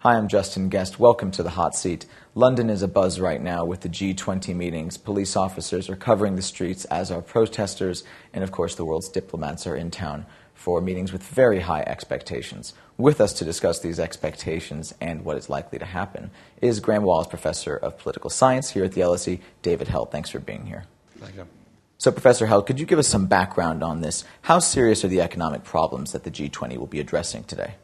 Hi, I'm Justin Guest. Welcome to the Hot Seat. London is abuzz right now with the G20 meetings. Police officers are covering the streets, as are protesters, and of course the world's diplomats are in town for meetings with very high expectations. With us to discuss these expectations and what is likely to happen is Graham Wallace, Professor of Political Science here at the LSE, David Held. Thanks for being here. Thank you. So, Professor Held, could you give us some background on this? How serious are the economic problems that the G20 will be addressing today?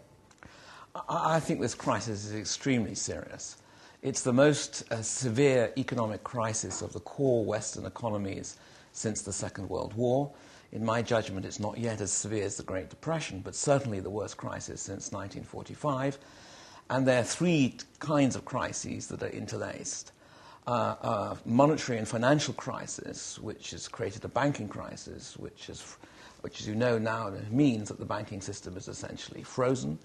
I think this crisis is extremely serious. It's the most severe economic crisis of the core Western economies since the Second World War. In my judgment, it's not yet as severe as the Great Depression, but certainly the worst crisis since 1945. And there are three kinds of crises that are interlaced. A monetary and financial crisis, which has created a banking crisis, which, as you know now, means that the banking system is essentially frozen.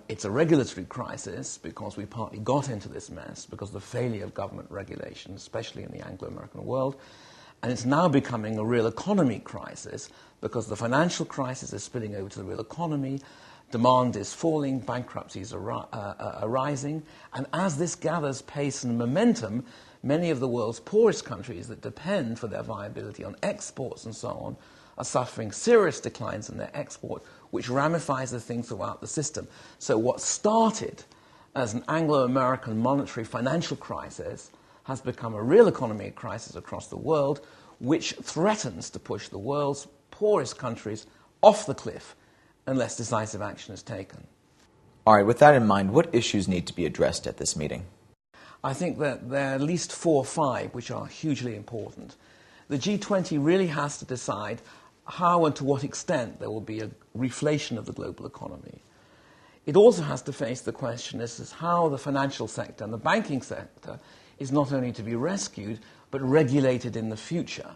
It's a regulatory crisis because we partly got into this mess because of the failure of government regulation, especially in the Anglo-American world. And it's now becoming a real economy crisis because the financial crisis is spilling over to the real economy. Demand is falling, bankruptcies are rising. And as this gathers pace and momentum, many of the world's poorest countries that depend for their viability on exports and so on are suffering serious declines in their export, which ramifies the thing throughout the system. So what started as an Anglo-American monetary financial crisis has become a real economy crisis across the world, which threatens to push the world's poorest countries off the cliff unless decisive action is taken. All right, with that in mind, what issues need to be addressed at this meeting? I think that there are at least 4 or 5 which are hugely important. The G20 really has to decide how and to what extent there will be a reflation of the global economy. It also has to face the question as to how the financial sector and the banking sector is not only to be rescued, but regulated in the future.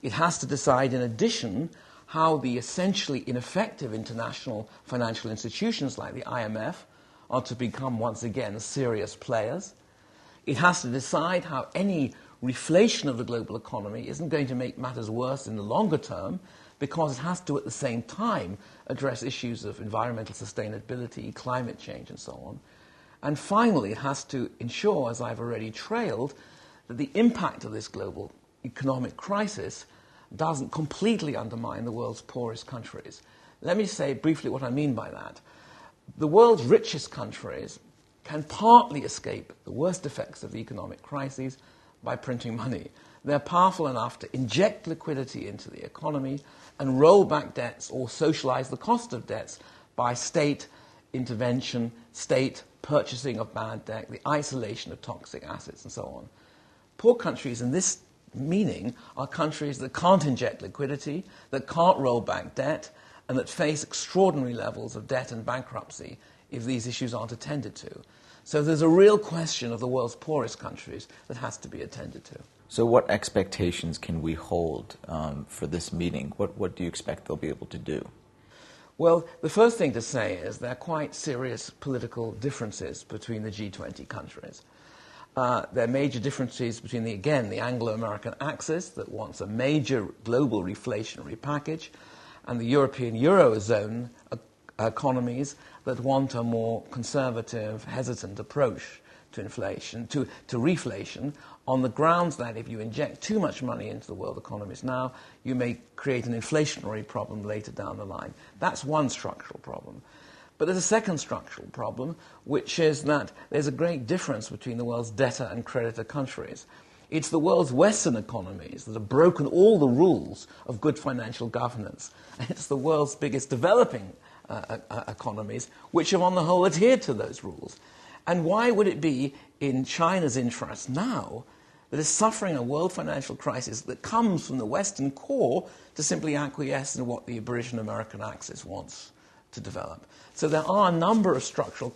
It has to decide, in addition, how the essentially ineffective international financial institutions like the IMF are to become once again serious players. It has to decide how any reflation of the global economy isn't going to make matters worse in the longer term, because it has to at the same time address issues of environmental sustainability, climate change and so on. And finally, it has to ensure, as I've already trailed, that the impact of this global economic crisis doesn't completely undermine the world's poorest countries. Let me say briefly what I mean by that. The world's richest countries can partly escape the worst effects of the economic crises by printing money. They're powerful enough to inject liquidity into the economy and roll back debts or socialize the cost of debts by state intervention, state purchasing of bad debt, the isolation of toxic assets, and so on. Poor countries in this meaning are countries that can't inject liquidity, that can't roll back debt, and that face extraordinary levels of debt and bankruptcy if these issues aren't attended to. So there's a real question of the world's poorest countries that has to be attended to. So what expectations can we hold for this meeting? What do you expect they'll be able to do? Well, the first thing to say is there are quite serious political differences between the G20 countries. There are major differences between, the Anglo-American axis that wants a major global reflationary package and the European Eurozone economies that want a more conservative, hesitant approach to inflation, to reflation, on the grounds that if you inject too much money into the world economies now, you may create an inflationary problem later down the line. That's one structural problem. But there's a second structural problem, which is that there's a great difference between the world's debtor and creditor countries. It's the world's Western economies that have broken all the rules of good financial governance. And it's the world's biggest developing economies which have on the whole adhered to those rules. And why would it be in China's interest now that is suffering a world financial crisis that comes from the Western core to simply acquiesce in what the British and American axis wants to develop? So there are a number of structural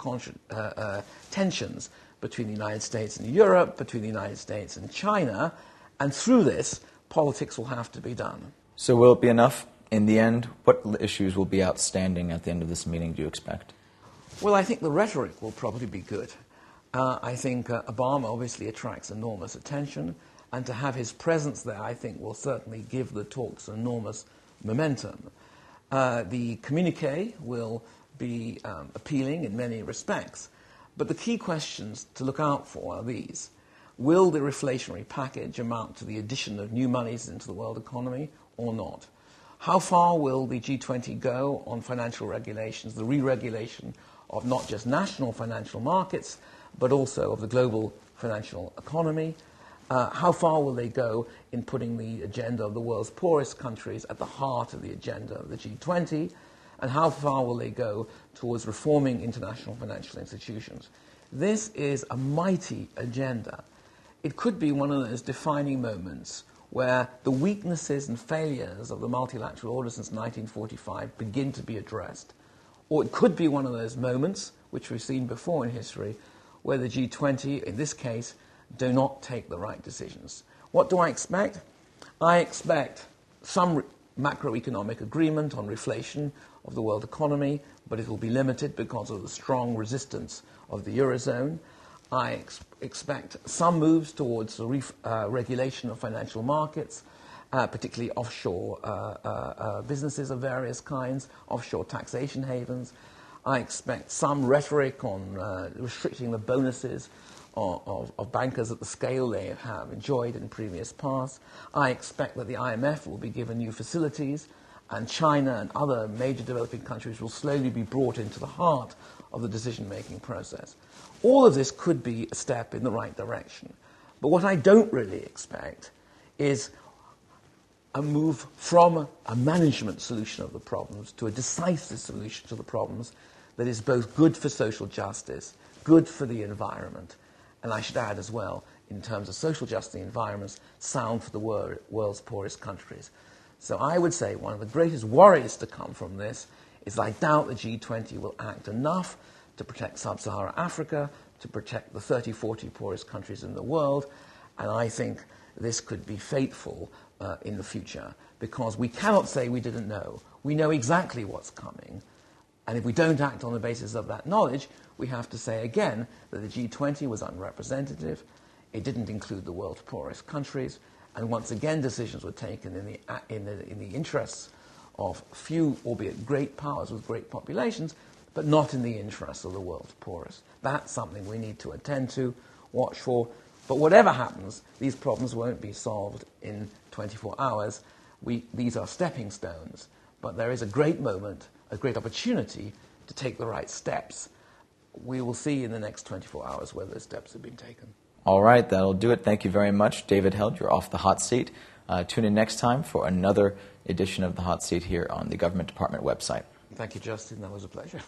tensions between the United States and Europe, between the United States and China, and through this, politics will have to be done. So will it be enough in the end? What issues will be outstanding at the end of this meeting, do you expect? Well, I think the rhetoric will probably be good. I think Obama obviously attracts enormous attention, and to have his presence there, I think, will certainly give the talks enormous momentum. The communiqué will be appealing in many respects. But the key questions to look out for are these. Will the reflationary package amount to the addition of new monies into the world economy or not? How far will the G20 go on financial regulations, the re-regulation of not just national financial markets, but also of the global financial economy? How far will they go in putting the agenda of the world's poorest countries at the heart of the agenda of the G20? And how far will they go towards reforming international financial institutions? This is a mighty agenda. It could be one of those defining moments where the weaknesses and failures of the multilateral order since 1945 begin to be addressed. Or it could be one of those moments, which we've seen before in history, where the G20, in this case, do not take the right decisions. What do I expect? I expect some macroeconomic agreement on reflation of the world economy, but it will be limited because of the strong resistance of the Eurozone. I expect some moves towards the regulation of financial markets, particularly offshore businesses of various kinds, offshore taxation havens. I expect some rhetoric on restricting the bonuses of bankers at the scale they have enjoyed in previous past. I expect that the IMF will be given new facilities, and China and other major developing countries will slowly be brought into the heart of the decision-making process. All of this could be a step in the right direction. But what I don't really expect is a move from a management solution of the problems to a decisive solution to the problems that is both good for social justice, good for the environment, and I should add as well, in terms of social justice and environments, sound for the world's poorest countries. So I would say one of the greatest worries to come from this is I doubt the G20 will act enough to protect sub-Saharan Africa, to protect the 30, 40 poorest countries in the world, and I think this could be fateful in the future, because we cannot say we didn't know. We know exactly what's coming, and if we don't act on the basis of that knowledge, we have to say again that the G20 was unrepresentative, it didn't include the world's poorest countries, and once again decisions were taken in the interests of few, albeit great powers with great populations, but not in the interests of the world's poorest. That's something we need to attend to, watch for. But whatever happens, these problems won't be solved in 24 hours. These are stepping stones. But there is a great moment, a great opportunity to take the right steps. We will see in the next 24 hours whether those steps have been taken. All right, that'll do it. Thank you very much, David Held. You're off the hot seat. Tune in next time for another edition of the Hot Seat here on the Government Department website. Thank you, Justin. That was a pleasure.